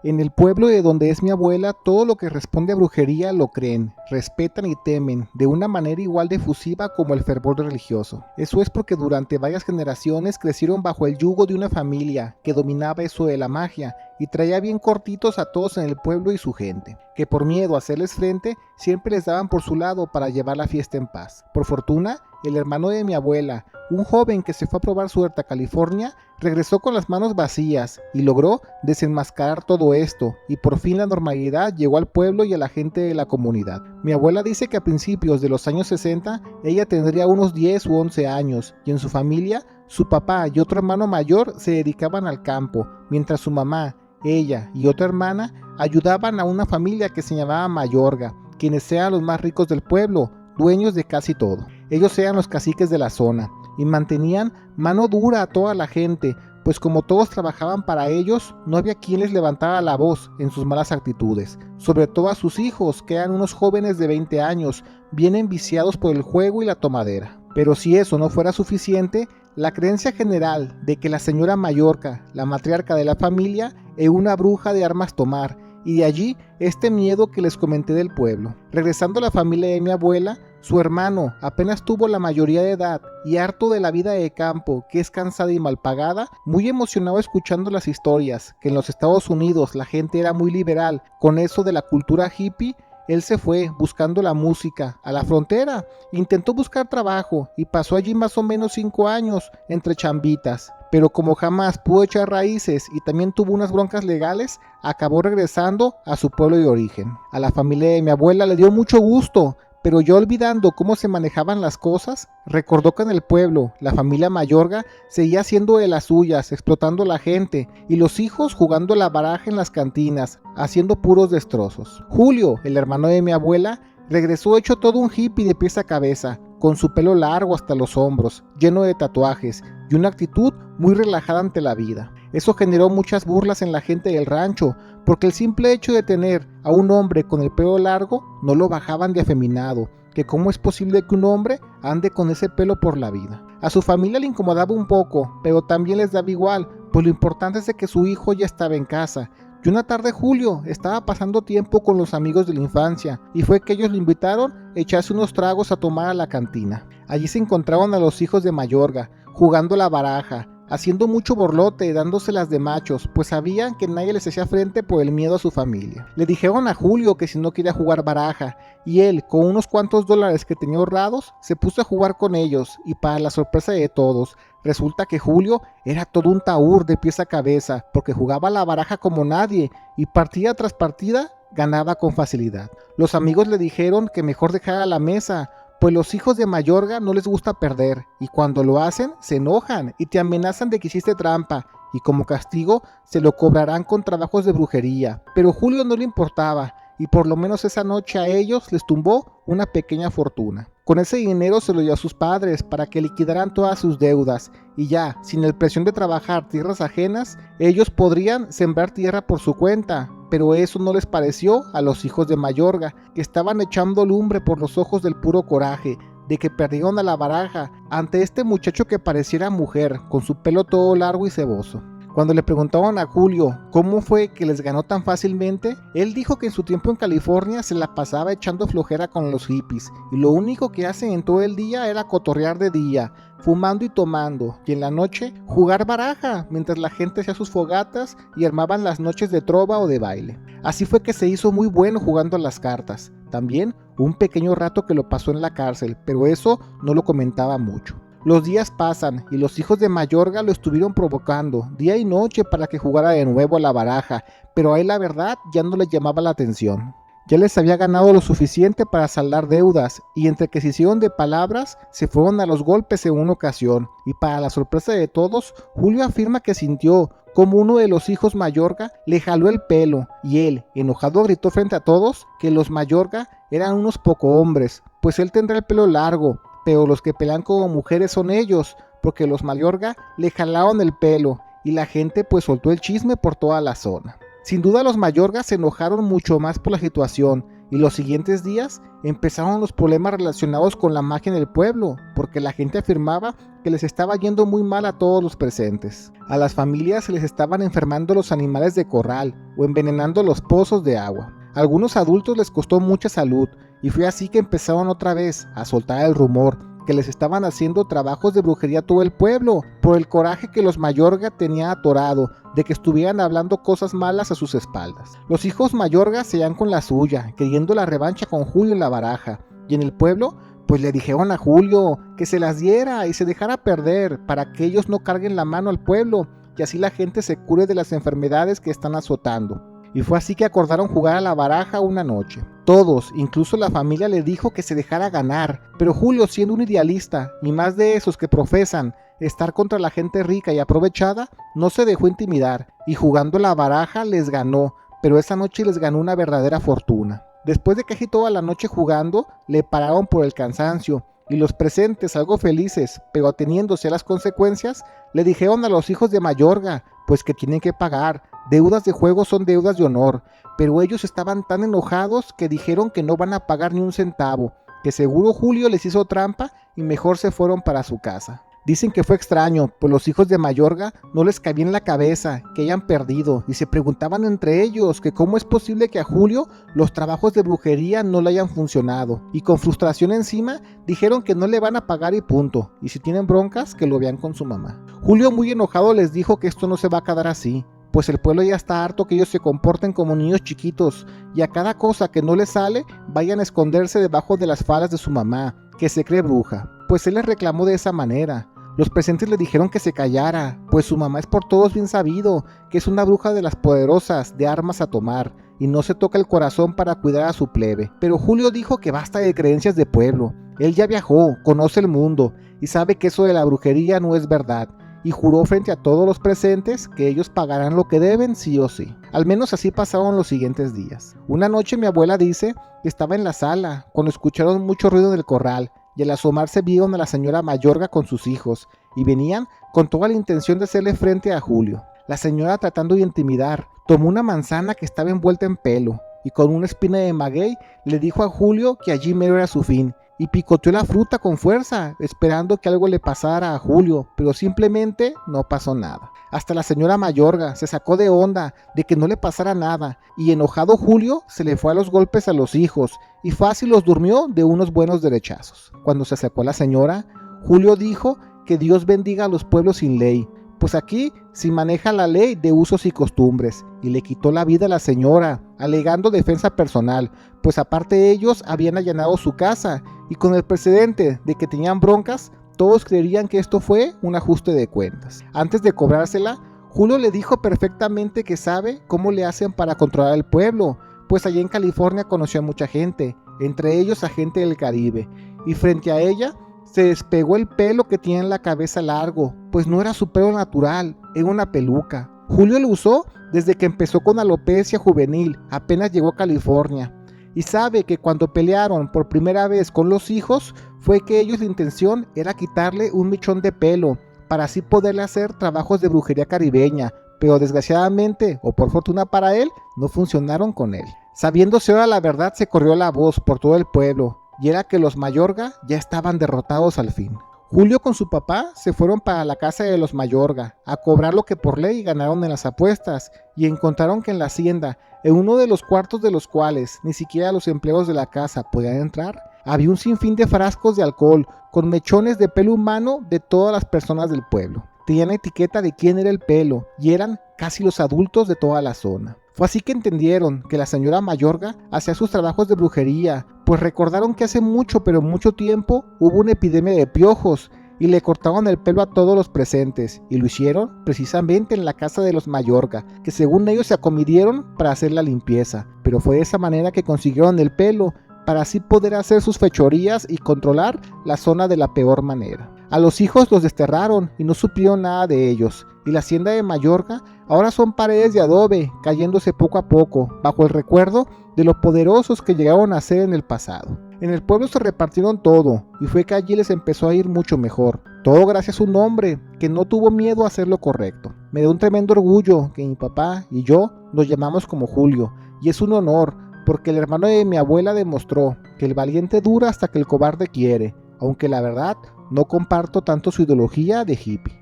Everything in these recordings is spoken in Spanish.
En el pueblo de donde es mi abuela, todo lo que responde a brujería lo creen, respetan y temen, de una manera igual de efusiva como el fervor religioso. Eso es porque durante varias generaciones crecieron bajo el yugo de una familia que dominaba eso de la magia y traía bien cortitos a todos en el pueblo y su gente, que por miedo a hacerles frente, siempre les daban por su lado para llevar la fiesta en paz. Por fortuna, el hermano de mi abuela, un joven que se fue a probar suerte a California, regresó con las manos vacías y logró desenmascarar todo esto, y por fin la normalidad llegó al pueblo y a la gente de la comunidad. Mi abuela dice que a principios de los años 60 ella tendría unos 10 u 11 años y en su familia su papá y otro hermano mayor se dedicaban al campo, mientras su mamá, ella y otra hermana ayudaban a una familia que se llamaba Mayorga, quienes eran los más ricos del pueblo, dueños de casi todo. Ellos eran los caciques de la zona y mantenían mano dura a toda la gente, pues como todos trabajaban para ellos, no había quien les levantara la voz en sus malas actitudes, sobre todo a sus hijos, que eran unos jóvenes de 20 años, bien enviciados por el juego y la tomadera. Pero si eso no fuera suficiente, la creencia general de que la señora Mayorga, la matriarca de la familia, es una bruja de armas tomar, y de allí este miedo que les comenté del pueblo. Regresando a la familia de mi abuela, su hermano apenas tuvo la mayoría de edad y harto de la vida de campo, que es cansada y mal pagada, muy emocionado escuchando las historias, que en los Estados Unidos la gente era muy liberal con eso de la cultura hippie. Él se fue buscando la música a la frontera, intentó buscar trabajo y pasó allí más o menos 5 años entre chambitas, pero como jamás pudo echar raíces y también tuvo unas broncas legales, acabó regresando a su pueblo de origen. A la familia de mi abuela le dio mucho gusto, pero ya olvidando cómo se manejaban las cosas, recordó que en el pueblo la familia Mayorga seguía haciendo de las suyas, explotando a la gente, y los hijos jugando la baraja en las cantinas, haciendo puros destrozos. Julio, el hermano de mi abuela, regresó hecho todo un hippie de pies a cabeza, con su pelo largo hasta los hombros, lleno de tatuajes, y una actitud muy relajada ante la vida. Eso generó muchas burlas en la gente del rancho, porque el simple hecho de tener a un hombre con el pelo largo no lo bajaban de afeminado, que cómo es posible que un hombre ande con ese pelo por la vida. A su familia le incomodaba un poco, pero también les daba igual, pues lo importante es de que su hijo ya estaba en casa. Y una tarde Julio estaba pasando tiempo con los amigos de la infancia, y fue que ellos le invitaron a echarse unos tragos a tomar a la cantina. Allí se encontraron a los hijos de Mayorga, jugando la baraja, haciendo mucho borlote y dándoselas de machos, pues sabían que nadie les hacía frente por el miedo a su familia. Le dijeron a Julio que si no quería jugar baraja, y él, con unos cuantos dólares que tenía ahorrados, se puso a jugar con ellos, y para la sorpresa de todos, resulta que Julio era todo un taur de pies a cabeza, porque jugaba la baraja como nadie, y partida tras partida ganaba con facilidad. Los amigos le dijeron que mejor dejara la mesa, pues los hijos de Mayorga no les gusta perder, y cuando lo hacen, se enojan y te amenazan de que hiciste trampa, y como castigo, se lo cobrarán con trabajos de brujería. Pero Julio no le importaba, y por lo menos esa noche a ellos les tumbó una pequeña fortuna. Con ese dinero se lo dio a sus padres para que liquidaran todas sus deudas, y ya, sin la presión de trabajar tierras ajenas, ellos podrían sembrar tierra por su cuenta. Pero eso no les pareció a los hijos de Mayorga, que estaban echando lumbre por los ojos del puro coraje, de que perdieron a la baraja ante este muchacho que pareciera mujer, con su pelo todo largo y ceboso. Cuando le preguntaban a Julio cómo fue que les ganó tan fácilmente, él dijo que en su tiempo en California se la pasaba echando flojera con los hippies, y lo único que hacen en todo el día era cotorrear de día, fumando y tomando, y en la noche jugar baraja, mientras la gente hacía sus fogatas y armaban las noches de trova o de baile. Así fue que se hizo muy bueno jugando a las cartas. También un pequeño rato que lo pasó en la cárcel, pero eso no lo comentaba mucho. Los días pasan y los hijos de Mayorga lo estuvieron provocando día y noche para que jugara de nuevo a la baraja, pero a él la verdad ya no le llamaba la atención. Ya les había ganado lo suficiente para saldar deudas, y entre que se hicieron de palabras, se fueron a los golpes en una ocasión, y para la sorpresa de todos, Julio afirma que sintió como uno de los hijos Mayorga le jaló el pelo, y él, enojado, gritó frente a todos que los Mayorga eran unos poco hombres, pues él tendrá el pelo largo, pero los que pelean como mujeres son ellos, porque los Mayorga le jalaron el pelo, y la gente pues soltó el chisme por toda la zona. Sin duda los Mayorga se enojaron mucho más por la situación, y los siguientes días empezaron los problemas relacionados con la magia en el pueblo, porque la gente afirmaba que les estaba yendo muy mal a todos los presentes. A las familias se les estaban enfermando los animales de corral o envenenando los pozos de agua. A algunos adultos les costó mucha salud y fue así que empezaron otra vez a soltar el rumor que les estaban haciendo trabajos de brujería a todo el pueblo, por el coraje que los Mayorga tenían atorado de que estuvieran hablando cosas malas a sus espaldas. Los hijos Mayorga se iban con la suya, queriendo la revancha con Julio en la baraja, y en el pueblo pues le dijeron a Julio que se las diera y se dejara perder para que ellos no carguen la mano al pueblo y así la gente se cure de las enfermedades que están azotando. Y fue así que acordaron jugar a la baraja una noche. Todos, incluso la familia, le dijo que se dejara ganar, pero Julio, siendo un idealista y más de esos que profesan estar contra la gente rica y aprovechada, no se dejó intimidar y jugando la baraja les ganó, pero esa noche les ganó una verdadera fortuna. Después de casi toda la noche jugando, le pararon por el cansancio y los presentes, algo felices, pero ateniéndose a las consecuencias, le dijeron a los hijos de Mayorga, pues que tienen que pagar. Deudas de juego son deudas de honor, pero ellos estaban tan enojados que dijeron que no van a pagar ni un centavo, que seguro Julio les hizo trampa y mejor se fueron para su casa. Dicen que fue extraño, pues los hijos de Mayorga no les cabía en la cabeza que hayan perdido y se preguntaban entre ellos que cómo es posible que a Julio los trabajos de brujería no le hayan funcionado, y con frustración encima dijeron que no le van a pagar y punto, y si tienen broncas que lo vean con su mamá. Julio, muy enojado, les dijo que esto no se va a quedar así, pues el pueblo ya está harto que ellos se comporten como niños chiquitos y a cada cosa que no les sale vayan a esconderse debajo de las faldas de su mamá, que se cree bruja, pues él les reclamó de esa manera. Los presentes le dijeron que se callara, pues su mamá es por todos bien sabido que es una bruja de las poderosas, de armas a tomar, y no se toca el corazón para cuidar a su plebe. Pero Julio dijo que basta de creencias de pueblo, él ya viajó, conoce el mundo, y sabe que eso de la brujería no es verdad, y juró frente a todos los presentes que ellos pagarán lo que deben sí o sí. Al menos así pasaron los siguientes días. Una noche mi abuela dice que estaba en la sala, cuando escucharon mucho ruido en el corral, y al asomarse vieron a la señora Mayorga con sus hijos, y venían con toda la intención de hacerle frente a Julio. La señora, tratando de intimidar, tomó una manzana que estaba envuelta en pelo, y con una espina de maguey le dijo a Julio que allí mero era su fin, y picoteó la fruta con fuerza, esperando que algo le pasara a Julio, pero simplemente no pasó nada. Hasta la señora Mayorga se sacó de onda de que no le pasara nada, y enojado Julio se le fue a los golpes a los hijos, y fácil los durmió de unos buenos derechazos. Cuando se acercó la señora, Julio dijo que Dios bendiga a los pueblos sin ley, pues aquí se maneja la ley de usos y costumbres, y le quitó la vida a la señora, alegando defensa personal, pues aparte ellos habían allanado su casa, y con el precedente de que tenían broncas, todos creerían que esto fue un ajuste de cuentas. Antes de cobrársela, Julio le dijo perfectamente que sabe cómo le hacen para controlar el pueblo, pues allá en California conoció a mucha gente, entre ellos a gente del Caribe, y frente a ella se despegó el pelo que tiene en la cabeza largo, pues no era su pelo natural, era una peluca. Julio lo usó desde que empezó con alopecia juvenil, apenas llegó a California, y sabe que cuando pelearon por primera vez con los hijos, fue que ellos la intención era quitarle un mechón de pelo, para así poderle hacer trabajos de brujería caribeña, pero desgraciadamente, o por fortuna para él, no funcionaron con él. Sabiéndose ahora la verdad, se corrió la voz por todo el pueblo, y era que los Mayorga ya estaban derrotados al fin. Julio con su papá se fueron para la casa de los Mayorga a cobrar lo que por ley ganaron en las apuestas, y encontraron que en la hacienda, en uno de los cuartos de los cuales ni siquiera los empleados de la casa podían entrar, había un sinfín de frascos de alcohol con mechones de pelo humano de todas las personas del pueblo. Tenían etiqueta de quién era el pelo y eran casi los adultos de toda la zona. Fue así que entendieron que la señora Mayorga hacía sus trabajos de brujería, pues recordaron que hace mucho pero mucho tiempo hubo una epidemia de piojos y le cortaban el pelo a todos los presentes, y lo hicieron precisamente en la casa de los Mayorga, que según ellos se acomidieron para hacer la limpieza, pero fue de esa manera que consiguieron el pelo, para así poder hacer sus fechorías y controlar la zona de la peor manera. A los hijos los desterraron y no supieron nada de ellos, y la hacienda de Mayorga ahora son paredes de adobe cayéndose poco a poco, bajo el recuerdo de lo poderosos que llegaron a ser en el pasado. En el pueblo se repartieron todo, y fue que allí les empezó a ir mucho mejor, todo gracias a un hombre que no tuvo miedo a hacer lo correcto. Me da un tremendo orgullo que mi papá y yo nos llamamos como Julio, y es un honor, porque el hermano de mi abuela demostró que el valiente dura hasta que el cobarde quiere, aunque la verdad no comparto tanto su ideología de hippie.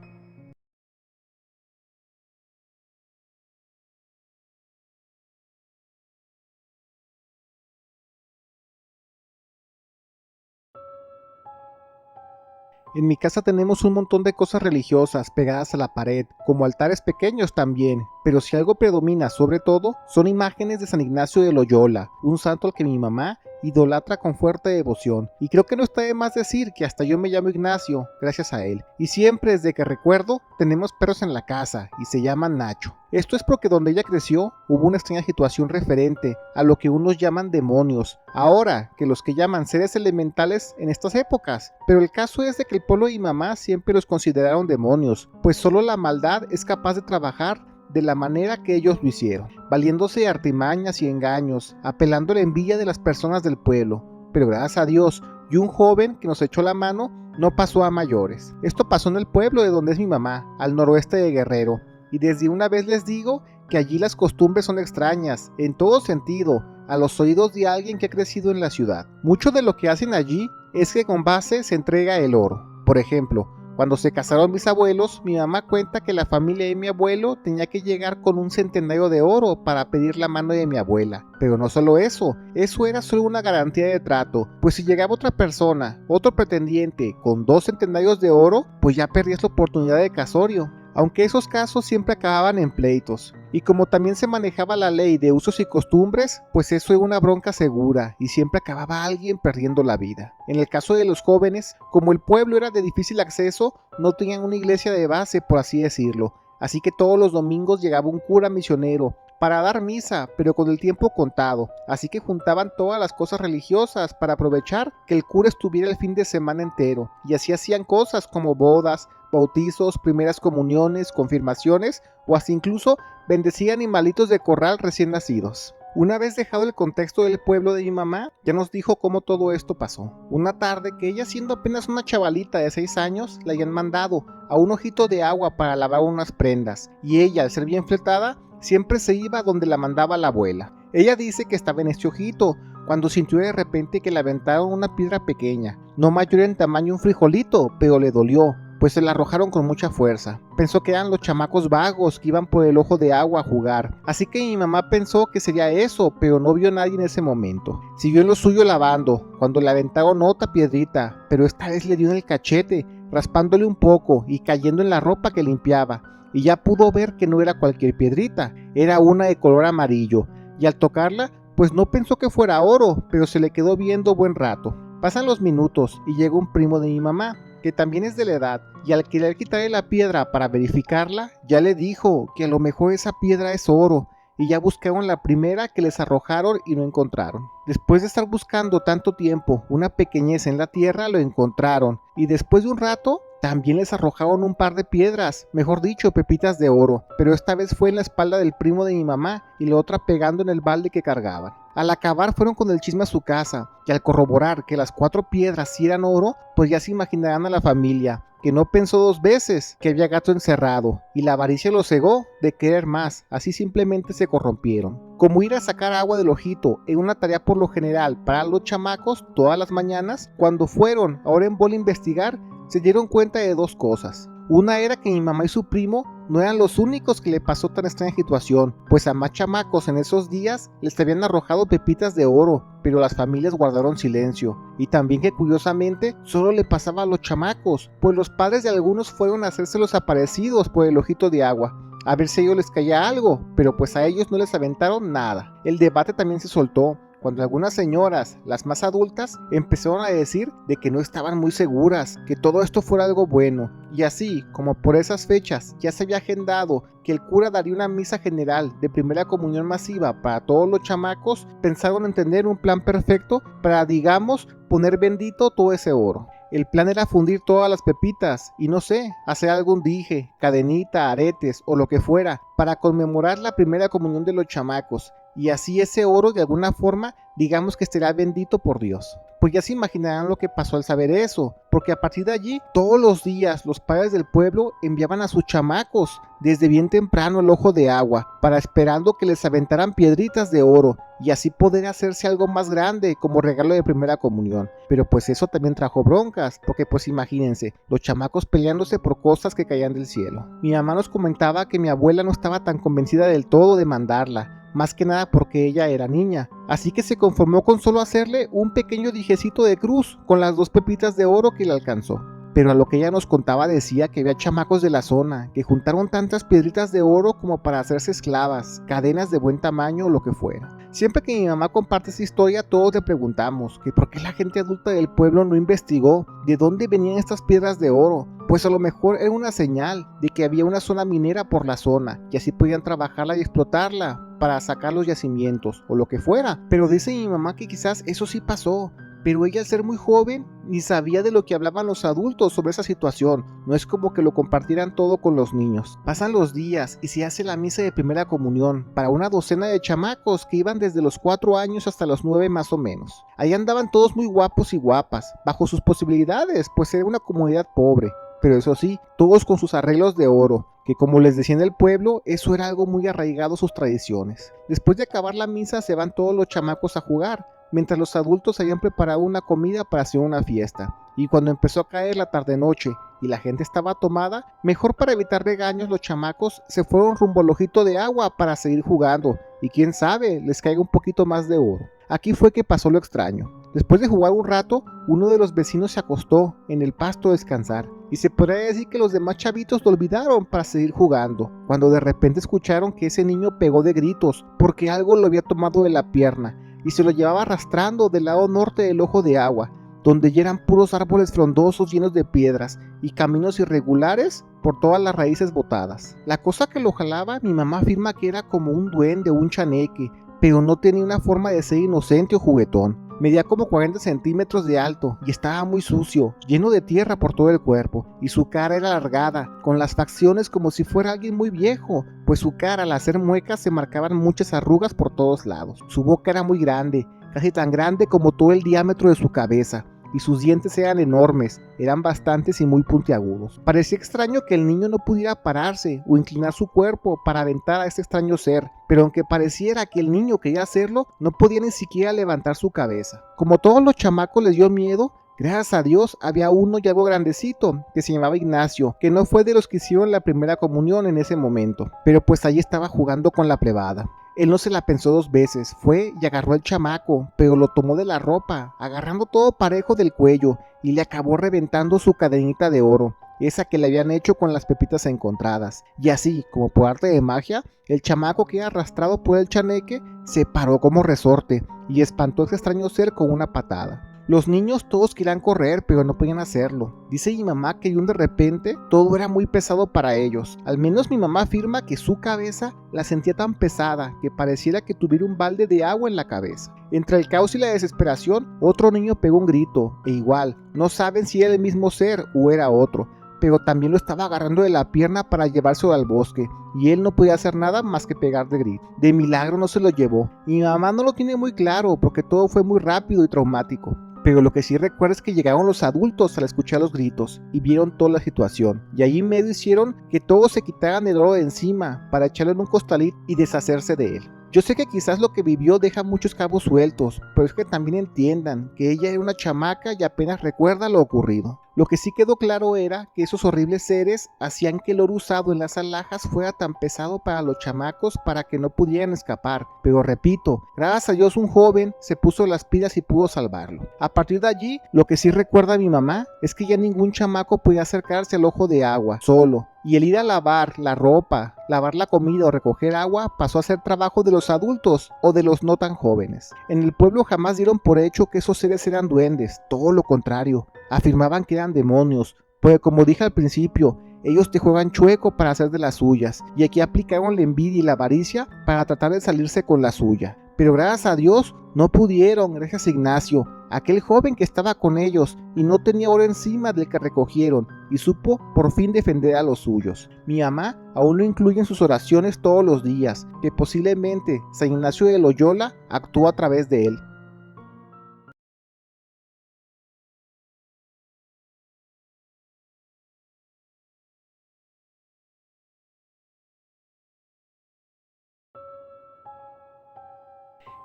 En mi casa tenemos un montón de cosas religiosas pegadas a la pared, como altares pequeños también, pero si algo predomina sobre todo, son imágenes de San Ignacio de Loyola, un santo al que mi mamá idolatra con fuerte devoción, y creo que no está de más decir que hasta yo me llamo Ignacio, gracias a él, y siempre desde que recuerdo tenemos perros en la casa, y se llaman Nacho. Esto es porque donde ella creció hubo una extraña situación referente a lo que unos llaman demonios, ahora que los que llaman seres elementales en estas épocas, pero el caso es de que el pueblo de mi mamá siempre los consideraron demonios, pues solo la maldad es capaz de trabajar de la manera que ellos lo hicieron, valiéndose de artimañas y engaños, apelando a la envidia de las personas del pueblo, pero gracias a Dios y un joven que nos echó la mano no pasó a mayores. Esto pasó en el pueblo de donde es mi mamá, al noroeste de Guerrero, y desde una vez les digo que allí las costumbres son extrañas, en todo sentido, a los oídos de alguien que ha crecido en la ciudad. Mucho de lo que hacen allí es que con base se entrega el oro. Por ejemplo, cuando se casaron mis abuelos, mi mamá cuenta que la familia de mi abuelo tenía que llegar con un centenario de oro para pedir la mano de mi abuela. Pero no solo eso era solo una garantía de trato, pues si llegaba otra persona, otro pretendiente, con 2 centenarios de oro, pues ya perdías la oportunidad de casorio. Aunque esos casos siempre acababan en pleitos. Y como también se manejaba la ley de usos y costumbres, pues eso era una bronca segura y siempre acababa alguien perdiendo la vida. En el caso de los jóvenes, como el pueblo era de difícil acceso, no tenían una iglesia de base, por así decirlo. Así que todos los domingos llegaba un cura misionero para dar misa, pero con el tiempo contado. Así que juntaban todas las cosas religiosas para aprovechar que el cura estuviera el fin de semana entero. Y así hacían cosas como bodas, bautizos, primeras comuniones, confirmaciones o hasta incluso bendecían animalitos de corral recién nacidos. Una vez dejado el contexto del pueblo de mi mamá, ya nos dijo cómo todo esto pasó. Una tarde que ella, siendo apenas una chavalita de 6 años, le habían mandado a un ojito de agua para lavar unas prendas, y ella, al ser bien fletada, siempre se iba donde la mandaba la abuela. Ella dice que estaba en este ojito cuando sintió de repente que le aventaron una piedra pequeña, no mayor en tamaño un frijolito, pero le dolió, pues se la arrojaron con mucha fuerza. Pensó que eran los chamacos vagos que iban por el ojo de agua a jugar, así que mi mamá pensó que sería eso, pero no vio a nadie en ese momento. Siguió en lo suyo lavando, cuando le aventaron otra piedrita, pero esta vez le dio en el cachete, raspándole un poco y cayendo en la ropa que limpiaba, y ya pudo ver que no era cualquier piedrita, era una de color amarillo, y al tocarla, pues no pensó que fuera oro, pero se le quedó viendo buen rato. Pasan los minutos y llega un primo de mi mamá, que también es de la edad, y al querer quitarle la piedra para verificarla, ya le dijo que a lo mejor esa piedra es oro, y ya buscaron la primera que les arrojaron y no encontraron. Después de estar buscando tanto tiempo una pequeñez en la tierra, lo encontraron, y después de un rato, también les arrojaron un par de piedras, mejor dicho, pepitas de oro, pero esta vez fue en la espalda del primo de mi mamá y la otra pegando en el balde que cargaban. Al acabar fueron con el chisme a su casa, y al corroborar que las 4 piedras sí eran oro, pues ya se imaginarán a la familia, que no pensó 2 veces que había gato encerrado, y la avaricia los cegó de querer más, así simplemente se corrompieron. Como ir a sacar agua del ojito en una tarea por lo general para los chamacos todas las mañanas, cuando fueron ahora en bola a investigar, se dieron cuenta de 2 cosas. Una era que mi mamá y su primo no eran los únicos que le pasó tan extraña situación, pues a más chamacos en esos días les habían arrojado pepitas de oro, pero las familias guardaron silencio, y también que curiosamente solo le pasaba a los chamacos, pues los padres de algunos fueron a hacerse los aparecidos por el ojito de agua, a ver si a ellos les caía algo, pero pues a ellos no les aventaron nada. El debate también se soltó, cuando algunas señoras, las más adultas, empezaron a decir de que no estaban muy seguras, que todo esto fuera algo bueno, y así como por esas fechas ya se había agendado que el cura daría una misa general de primera comunión masiva para todos los chamacos, pensaron en tener un plan perfecto para, digamos, poner bendito todo ese oro. El plan era fundir todas las pepitas y no sé, hacer algún dije, cadenita, aretes o lo que fuera para conmemorar la primera comunión de los chamacos. y así ese oro de alguna forma digamos que estará bendito por Dios. Pues ya se imaginarán lo que pasó al saber eso, porque a partir de allí, todos los días los padres del pueblo enviaban a sus chamacos desde bien temprano al ojo de agua, para esperando que les aventaran piedritas de oro, y así poder hacerse algo más grande como regalo de primera comunión. Pero pues eso también trajo broncas, porque pues imagínense, los chamacos peleándose por cosas que caían del cielo. Mi mamá nos comentaba que mi abuela no estaba tan convencida del todo de mandarla, más que nada porque ella era niña, así que se conformó con solo hacerle un pequeño dijecito de cruz con las 2 pepitas de oro que le alcanzó. Pero a lo que ella nos contaba decía que había chamacos de la zona que juntaron tantas piedritas de oro como para hacerse esclavas, cadenas de buen tamaño o lo que fuera. Siempre que mi mamá comparte esa historia, todos le preguntamos que por qué la gente adulta del pueblo no investigó de dónde venían estas piedras de oro. Pues a lo mejor era una señal de que había una zona minera por la zona y así podían trabajarla y explotarla para sacar los yacimientos o lo que fuera. Pero dice mi mamá que quizás eso sí pasó, pero ella al ser muy joven ni sabía de lo que hablaban los adultos sobre esa situación. No es como que lo compartieran todo con los niños. Pasan los días y se hace la misa de primera comunión para una docena de chamacos que iban desde los 4 años hasta los 9 más o menos. Ahí andaban todos muy guapos y guapas, bajo sus posibilidades, pues era una comunidad pobre. Pero eso sí, todos con sus arreglos de oro, que como les decía en el pueblo, eso era algo muy arraigado a sus tradiciones. Después de acabar la misa se van todos los chamacos a jugar, mientras los adultos habían preparado una comida para hacer una fiesta. Y cuando empezó a caer la tarde-noche y la gente estaba tomada, mejor para evitar regaños los chamacos se fueron rumbo al ojito de agua para seguir jugando, y quién sabe, les caiga un poquito más de oro. Aquí fue que pasó lo extraño. Después de jugar un rato, uno de los vecinos se acostó en el pasto a descansar, y se podría decir que los demás chavitos lo olvidaron para seguir jugando, cuando de repente escucharon que ese niño pegó de gritos porque algo lo había tomado de la pierna y se lo llevaba arrastrando del lado norte del ojo de agua, donde ya eran puros árboles frondosos llenos de piedras y caminos irregulares por todas las raíces botadas. La cosa que lo jalaba, mi mamá afirma que era como un duende o un chaneque, pero no tenía una forma de ser inocente o juguetón. Medía como 40 centímetros de alto y estaba muy sucio, lleno de tierra por todo el cuerpo, y su cara era alargada, con las facciones como si fuera alguien muy viejo, pues su cara al hacer muecas se marcaban muchas arrugas por todos lados. Su boca era muy grande, casi tan grande como todo el diámetro de su cabeza, y sus dientes eran enormes, eran bastantes y muy puntiagudos. Parecía extraño que el niño no pudiera pararse o inclinar su cuerpo para aventar a este extraño ser, pero aunque pareciera que el niño quería hacerlo, no podía ni siquiera levantar su cabeza. Como todos los chamacos les dio miedo, gracias a Dios había uno ya algo grandecito, que se llamaba Ignacio, que no fue de los que hicieron la primera comunión en ese momento, pero pues ahí estaba jugando con la plebada. Él no se la pensó 2 veces, fue y agarró al chamaco, pero lo tomó de la ropa, agarrando todo parejo del cuello, y le acabó reventando su cadenita de oro, esa que le habían hecho con las pepitas encontradas. Y así, como por arte de magia, el chamaco que era arrastrado por el chaneque se paró como resorte y espantó a ese extraño ser con una patada. Los niños todos querían correr, pero no podían hacerlo. Dice mi mamá que de repente todo era muy pesado para ellos. Al menos mi mamá afirma que su cabeza la sentía tan pesada que pareciera que tuviera un balde de agua en la cabeza. Entre el caos y la desesperación, otro niño pegó un grito, e igual, no saben si era el mismo ser o era otro, pero también lo estaba agarrando de la pierna para llevárselo al bosque, y él no podía hacer nada más que pegar de grito. De milagro no se lo llevó, y mi mamá no lo tiene muy claro porque todo fue muy rápido y traumático. Pero lo que sí recuerda es que llegaron los adultos al escuchar los gritos y vieron toda la situación, y ahí en medio hicieron que todos se quitaran el oro de encima para echarlo en un costalito y deshacerse de él. Yo sé que quizás lo que vivió deja muchos cabos sueltos, pero es que también entiendan que ella era una chamaca y apenas recuerda lo ocurrido. Lo que sí quedó claro era que esos horribles seres hacían que el oro usado en las alhajas fuera tan pesado para los chamacos para que no pudieran escapar. Pero repito, gracias a Dios un joven se puso las pilas y pudo salvarlo. A partir de allí, lo que sí recuerda mi mamá es que ya ningún chamaco podía acercarse al ojo de agua solo. Y el ir a lavar la ropa, lavar la comida o recoger agua pasó a ser trabajo de los adultos o de los no tan jóvenes. En el pueblo jamás dieron por hecho que esos seres eran duendes, todo lo contrario. Afirmaban que eran demonios, pues como dije al principio, ellos te juegan chueco para hacer de las suyas, y aquí aplicaron la envidia y la avaricia para tratar de salirse con la suya. pero gracias a Dios no pudieron, gracias a Ignacio, aquel joven que estaba con ellos y no tenía oro encima del que recogieron y supo por fin defender a los suyos. Mi mamá aún lo incluye en sus oraciones todos los días, que posiblemente San Ignacio de Loyola actuó a través de él.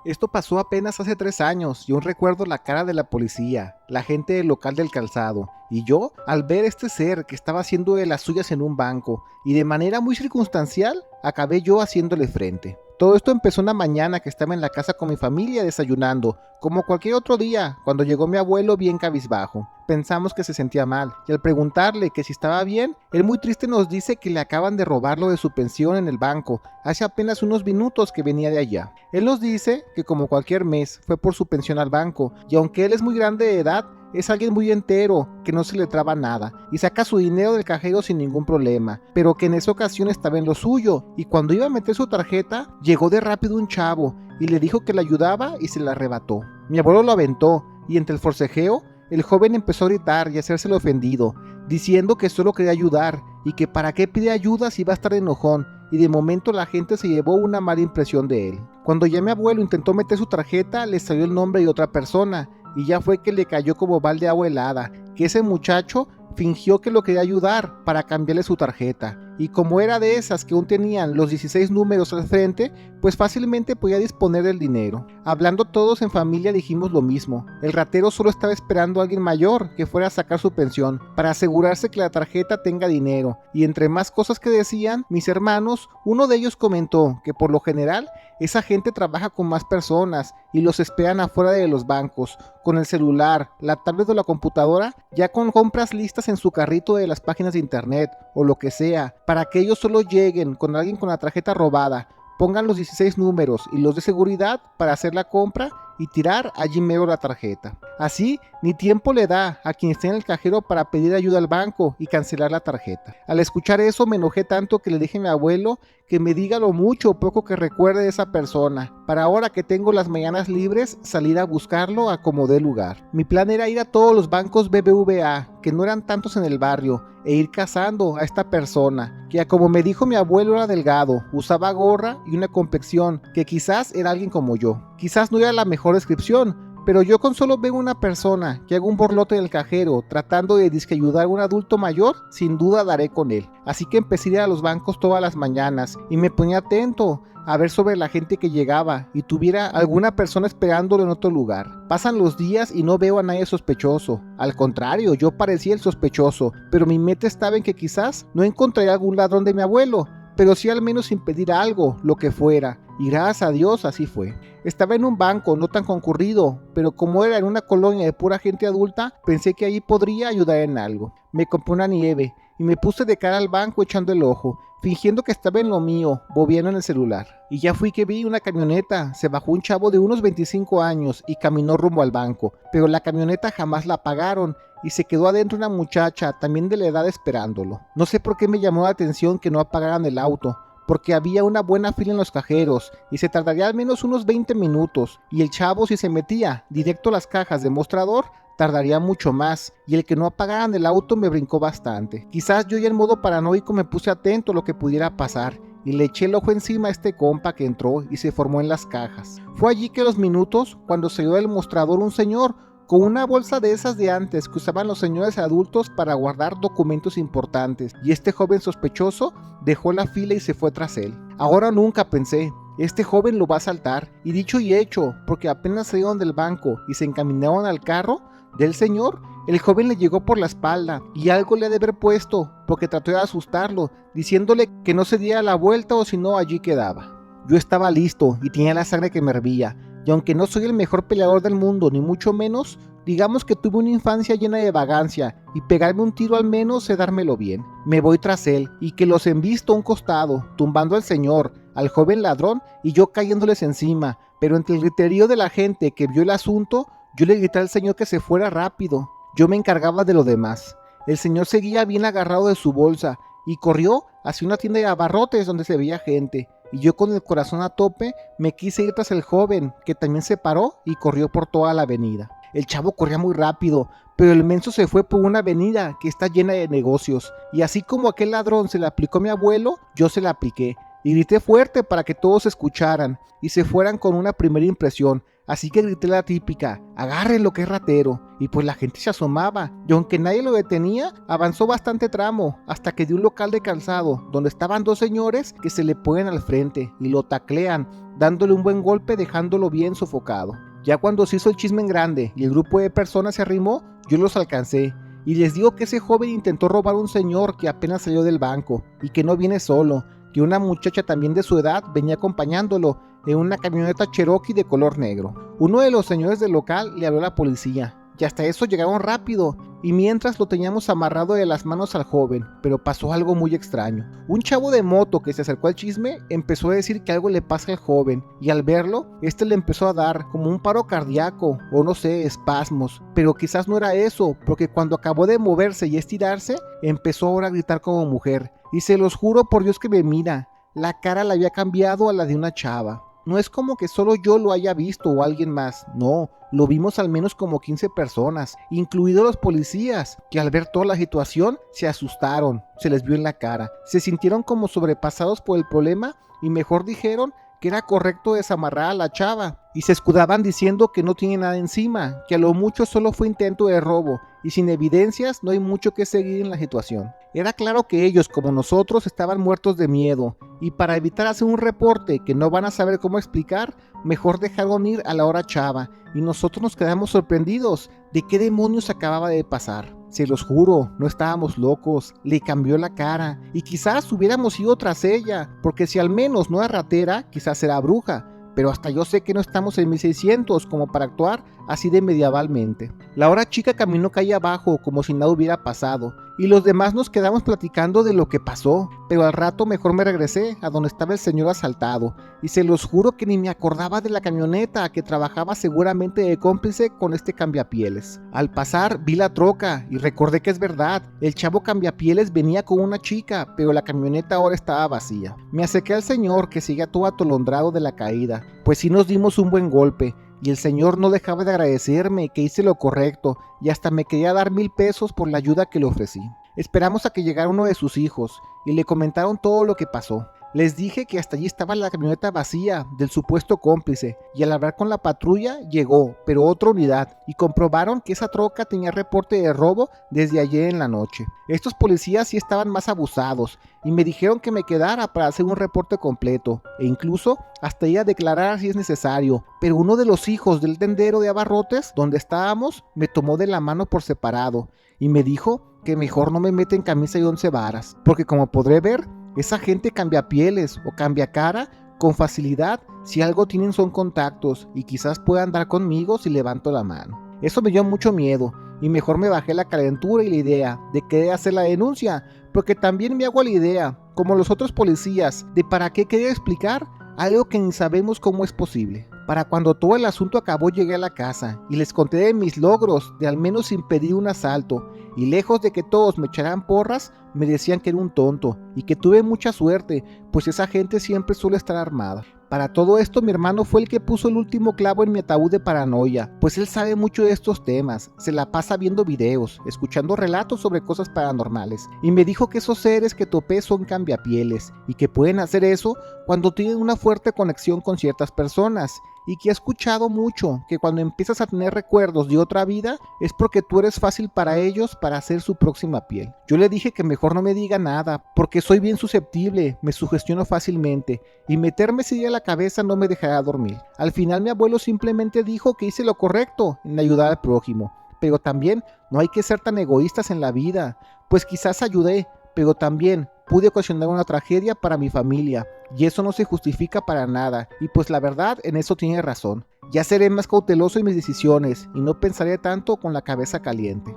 Esto pasó apenas hace 3 años y aún recuerdo la cara de la policía, la gente del local del calzado y yo al ver este ser que estaba haciendo de las suyas en un banco y de manera muy circunstancial acabé yo haciéndole frente. Todo esto empezó una mañana que estaba en la casa con mi familia desayunando, como cualquier otro día, cuando llegó mi abuelo bien cabizbajo. Pensamos que se sentía mal, y al preguntarle que si estaba bien, él muy triste nos dice que le acaban de robarlo de su pensión en el banco, hace apenas unos minutos que venía de allá. Él nos dice que como cualquier mes fue por su pensión al banco, y aunque él es muy grande de edad, es alguien muy entero, que no se le traba nada, y saca su dinero del cajero sin ningún problema, pero que en esa ocasión estaba en lo suyo, y cuando iba a meter su tarjeta, llegó de rápido un chavo, y le dijo que le ayudaba y se la arrebató. Mi abuelo lo aventó, y entre el forcejeo, el joven empezó a gritar y a hacerse el ofendido, diciendo que solo quería ayudar, y que para qué pide ayuda si va a estar enojón, y de momento la gente se llevó una mala impresión de él. Cuando ya mi abuelo intentó meter su tarjeta, le salió el nombre de otra persona, y ya fue que le cayó como balde de agua helada, que ese muchacho fingió que lo quería ayudar para cambiarle su tarjeta, y como era de esas que aún tenían los 16 números al frente, pues fácilmente podía disponer del dinero. Hablando todos en familia dijimos lo mismo, el ratero solo estaba esperando a alguien mayor que fuera a sacar su pensión, para asegurarse que la tarjeta tenga dinero, y entre más cosas que decían, mis hermanos, uno de ellos comentó que por lo general, esa gente trabaja con más personas y los esperan afuera de los bancos, con el celular, la tablet o la computadora, ya con compras listas en su carrito de las páginas de internet o lo que sea, para que ellos solo lleguen con alguien con la tarjeta robada, pongan los 16 números y los de seguridad para hacer la compra y tirar allí mero la tarjeta. Así, ni tiempo le da a quien esté en el cajero para pedir ayuda al banco y cancelar la tarjeta. Al escuchar eso me enojé tanto que le dije a mi abuelo que me diga lo mucho o poco que recuerde de esa persona, para ahora que tengo las mañanas libres salir a buscarlo a como dé lugar. Mi plan era ir a todos los bancos BBVA, que no eran tantos en el barrio, e ir cazando a esta persona, que como me dijo mi abuelo era delgado, usaba gorra y una complexión, que quizás era alguien como yo. Quizás no era la mejor descripción, pero yo con solo ver una persona que haga un borlote en el cajero tratando de disque ayudar a un adulto mayor, sin duda daré con él. Así que empecé a ir a los bancos todas las mañanas y me ponía atento a ver sobre la gente que llegaba y tuviera alguna persona esperándolo en otro lugar. Pasan los días y no veo a nadie sospechoso. Al contrario, yo parecía el sospechoso, pero mi meta estaba en que quizás no encontraría algún ladrón de mi abuelo, pero sí al menos impedir algo, lo que fuera, y gracias a Dios así fue. Estaba en un banco no tan concurrido, pero como era en una colonia de pura gente adulta, pensé que allí podría ayudar en algo. Me compré una nieve y me puse de cara al banco echando el ojo, fingiendo que estaba en lo mío, bobeando en el celular. Y ya fui que vi una camioneta, se bajó un chavo de unos 25 años y caminó rumbo al banco, pero la camioneta jamás la apagaron y se quedó adentro una muchacha también de la edad esperándolo. No sé por qué me llamó la atención que no apagaran el auto, porque había una buena fila en los cajeros y se tardaría al menos unos 20 minutos, y el chavo si se metía directo a las cajas de mostrador tardaría mucho más, y el que no apagaran el auto me brincó bastante. Quizás yo ya en modo paranoico me puse atento a lo que pudiera pasar y le eché el ojo encima a este compa que entró y se formó en las cajas. Fue allí que a los minutos, cuando salió del mostrador un señor con una bolsa de esas de antes que usaban los señores adultos para guardar documentos importantes, y este joven sospechoso dejó la fila y se fue tras él. Ahora nunca pensé, este joven lo va a asaltar, y dicho y hecho, porque apenas salieron del banco y se encaminaron al carro del señor, el joven le llegó por la espalda y algo le ha de haber puesto, porque trató de asustarlo, diciéndole que no se diera la vuelta o si no allí quedaba. Yo estaba listo y tenía la sangre que me hervía, y aunque no soy el mejor peleador del mundo, ni mucho menos, digamos que tuve una infancia llena de vagancia, y pegarme un tiro al menos sé dármelo bien. Me voy tras él, y que los embisto a un costado, tumbando al señor, al joven ladrón, y yo cayéndoles encima, pero entre el griterío de la gente que vio el asunto, yo le grité al señor que se fuera rápido. Yo me encargaba de lo demás. El señor seguía bien agarrado de su bolsa, y corrió hacia una tienda de abarrotes donde se veía gente. y yo con el corazón a tope me quise ir tras el joven, que también se paró y corrió por toda la avenida. El chavo corría muy rápido, pero el menso se fue por una avenida que está llena de negocios, y así como aquel ladrón se le aplicó a mi abuelo, yo se la apliqué, y grité fuerte para que todos escucharan y se fueran con una primera impresión. Así que grité la típica: agárrenlo que es ratero, y pues la gente se asomaba, y aunque nadie lo detenía, avanzó bastante tramo, hasta que de un local de calzado, donde estaban dos señores que se le ponen al frente, y lo taclean, dándole un buen golpe dejándolo bien sofocado. Ya cuando se hizo el chisme en grande, y el grupo de personas se arrimó, yo los alcancé, y les digo que ese joven intentó robar a un señor que apenas salió del banco, y que no viene solo, que una muchacha también de su edad venía acompañándolo, en una camioneta Cherokee de color negro. Uno de los señores del local le habló a la policía, y hasta eso llegaron rápido, y mientras lo teníamos amarrado de las manos al joven, pero pasó algo muy extraño. Un chavo de moto que se acercó al chisme empezó a decir que algo le pasa al joven, y al verlo, este le empezó a dar como un paro cardíaco, o no sé, espasmos, pero quizás no era eso, porque cuando acabó de moverse y estirarse, empezó ahora a gritar como mujer, y se los juro por Dios que me mira, la cara le había cambiado a la de una chava. No es como que solo yo lo haya visto o alguien más, no, lo vimos al menos como 15 personas, incluidos los policías, que al ver toda la situación se asustaron, se les vio en la cara, se sintieron como sobrepasados por el problema y mejor dijeron que era correcto desamarrar a la chava, y se escudaban diciendo que no tiene nada encima, que a lo mucho solo fue intento de robo, y sin evidencias no hay mucho que seguir en la situación. Era claro que ellos, como nosotros, estaban muertos de miedo, y para evitar hacer un reporte que no van a saber cómo explicar, mejor dejaron ir a la hora chava, y nosotros nos quedamos sorprendidos de qué demonios acababa de pasar. Se los juro, no estábamos locos, le cambió la cara, y quizás hubiéramos ido tras ella, porque si al menos no era ratera, quizás era bruja, pero hasta yo sé que no estamos en 1600 como para actuar así de medievalmente. La hora chica caminó calle abajo como si nada hubiera pasado, y los demás nos quedamos platicando de lo que pasó, pero al rato mejor me regresé a donde estaba el señor asaltado, y se los juro que ni me acordaba de la camioneta que trabajaba seguramente de cómplice con este cambiapieles. Al pasar vi la troca y recordé que es verdad, el chavo cambiapieles venía con una chica, pero la camioneta ahora estaba vacía. Me acerqué al señor que seguía todo atolondrado de la caída, pues sí nos dimos un buen golpe, y el señor no dejaba de agradecerme que hice lo correcto y hasta me quería dar 1000 pesos por la ayuda que le ofrecí. Esperamos a que llegara uno de sus hijos y le comentaron todo lo que pasó. Les dije que hasta allí estaba la camioneta vacía del supuesto cómplice, y al hablar con la patrulla llegó, pero otra unidad, y comprobaron que esa troca tenía reporte de robo desde ayer en la noche. Estos policías sí estaban más abusados, y me dijeron que me quedara para hacer un reporte completo, e incluso hasta ir a declarar si es necesario, pero uno de los hijos del tendero de abarrotes, donde estábamos, me tomó de la mano por separado, y me dijo que mejor no me meta en camisa y 11 varas, porque como podré ver, esa gente cambia pieles o cambia cara con facilidad. Si algo tienen son contactos y quizás puedan dar conmigo si levanto la mano. Eso me dio mucho miedo y mejor me bajé la calentura y la idea de querer hacer la denuncia, porque también me hago la idea, como los otros policías, de para qué querer explicar algo que ni sabemos cómo es posible. Para cuando todo el asunto acabó llegué a la casa y les conté de mis logros de al menos impedir un asalto, y lejos de que todos me echaran porras, me decían que era un tonto y que tuve mucha suerte, pues esa gente siempre suele estar armada. Para todo esto mi hermano fue el que puso el último clavo en mi ataúd de paranoia, pues él sabe mucho de estos temas, se la pasa viendo videos, escuchando relatos sobre cosas paranormales, y me dijo que esos seres que topé son cambiapieles, y que pueden hacer eso cuando tienen una fuerte conexión con ciertas personas, y que ha escuchado mucho que cuando empiezas a tener recuerdos de otra vida es porque tú eres fácil para ellos para hacer su próxima piel. Yo le dije que mejor no me diga nada, porque soy bien susceptible, me sugestiono fácilmente, y meterme esa idea a la cabeza no me dejará dormir. Al final mi abuelo simplemente dijo que hice lo correcto en ayudar al prójimo, pero también no hay que ser tan egoístas en la vida, pues quizás ayudé, pero también pude ocasionar una tragedia para mi familia, y eso no se justifica para nada, y pues la verdad en eso tiene razón. Ya seré más cauteloso en mis decisiones, y no pensaré tanto con la cabeza caliente.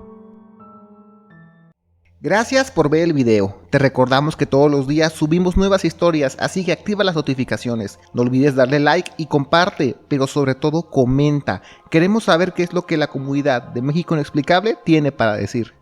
Gracias por ver el video. Te recordamos que todos los días subimos nuevas historias, así que activa las notificaciones. No olvides darle like y comparte, pero sobre todo comenta. Queremos saber qué es lo que la comunidad de México Inexplicable tiene para decir.